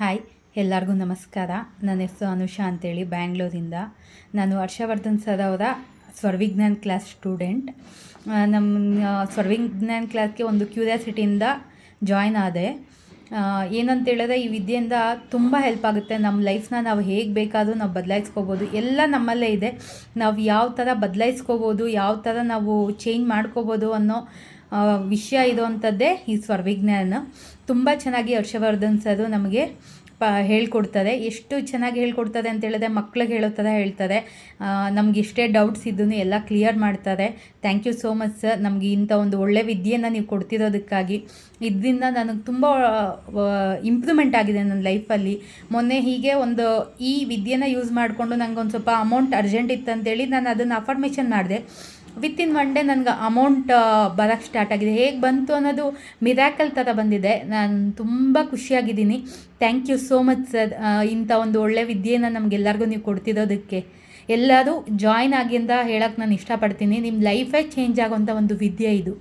Hi, ಎಲ್ಲರಿಗೂ ನಮಸ್ಕಾರ. ನನ್ನ ಹೆಸರು ಅನುಷಾ ಅಂತೇಳಿ, ಬ್ಯಾಂಗ್ಳೂರಿಂದ. ನಾನು ಹರ್ಷವರ್ಧನ್ ಸರ್ ಅವರ ಸ್ವರವಿಜ್ಞಾನ್ ಕ್ಲಾಸ್ ಸ್ಟೂಡೆಂಟ್. ನಮ್ಮ ಸ್ವರವಿಜ್ಞಾನ್ ಕ್ಲಾಸ್ಗೆ ಒಂದು ಕ್ಯೂರಿಯಾಸಿಟಿಯಿಂದ ಜಾಯ್ನ್ ಆದೆ. ಏನಂತೇಳಿದ್ರೆ, ಈ ವಿದ್ಯೆಯಿಂದ ತುಂಬ ಹೆಲ್ಪ್ ಆಗುತ್ತೆ. ನಮ್ಮ ಲೈಫ್ನ ನಾವು ಹೇಗೆ ಬೇಕಾದರೂ ನಾವು ಬದಲಾಯಿಸ್ಕೋಬೋದು. ಎಲ್ಲ ನಮ್ಮಲ್ಲೇ ಇದೆ. ನಾವು ಯಾವ ಥರ ಬದಲಾಯಿಸ್ಕೋಬೋದು, ಯಾವ ಥರ ನಾವು ಚೇಂಜ್ ಮಾಡ್ಕೋಬೋದು ಅನ್ನೋ ವಿಷಯ ಇರುವಂಥದ್ದೇ ಈ ಸ್ವರವಿಜ್ಞಾನ. ತುಂಬ ಚೆನ್ನಾಗಿ ಹರ್ಷವರ್ಧನ್ ಸರು ನಮಗೆ ಹೇಳ್ಕೊಡ್ತಾರೆ. ಎಷ್ಟು ಚೆನ್ನಾಗಿ ಹೇಳ್ಕೊಡ್ತಾರೆ ಅಂತ ಹೇಳಿದ್ರೆ, ಮಕ್ಳಿಗೆ ಹೇಳೋ ಥರ ಹೇಳ್ತಾರೆ. ನಮ್ಗೆ ಎಷ್ಟೇ ಡೌಟ್ಸ್ ಇದ್ದೂ ಎಲ್ಲ ಕ್ಲಿಯರ್ ಮಾಡ್ತಾರೆ. Thank you so much sir, ನಮಗೆ ಇಂಥ ಒಂದು ಒಳ್ಳೆ ವಿದ್ಯೆಯನ್ನು ನೀವು ಕೊಡ್ತಿರೋದಕ್ಕಾಗಿ. ಇದರಿಂದ ನನಗೆ ತುಂಬ ಇಂಪ್ರೂವ್ಮೆಂಟ್ ಆಗಿದೆ ನನ್ನ ಲೈಫಲ್ಲಿ. ಮೊನ್ನೆ ಹೀಗೆ ಈ ವಿದ್ಯೆನ ಯೂಸ್ ಮಾಡಿಕೊಂಡು ನನಗೆ ಒಂದು ಸ್ವಲ್ಪ ಅಮೌಂಟ್ ಅರ್ಜೆಂಟ್ ಇತ್ತು ಅಂತೇಳಿ ನಾನು ಅದನ್ನು ಅಫರ್ಮೇಷನ್ ಮಾಡಿದೆ. ವಿತಿನ್ 1 ಡೇ ನನಗೆ ಅಮೌಂಟ್ ಬರೋಕ್ಕೆ ಸ್ಟಾರ್ಟ್ ಆಗಿದೆ. ಹೇಗೆ ಬಂತು ಅನ್ನೋದು ಮಿರಾಕಲ್ ಥರ ಬಂದಿದೆ. ನಾನು ತುಂಬ ಖುಷಿಯಾಗಿದ್ದೀನಿ. Thank you so much sir, ಇಂಥ ಒಂದು ಒಳ್ಳೆ ವಿದ್ಯೆಯನ್ನು ನಮಗೆಲ್ಲರಿಗೂ ನೀವು ಕೊಡ್ತಿರೋದಕ್ಕೆ. ಎಲ್ಲರೂ ಜಾಯ್ನ್ ಆಗಿ ಅಂತ ಹೇಳೋಕ್ಕೆ ನಾನು ಇಷ್ಟಪಡ್ತೀನಿ. ನಿಮ್ಮ ಲೈಫೇ ಚೇಂಜ್ ಆಗೋಂಥ ಒಂದು ವಿದ್ಯೆ ಇದು.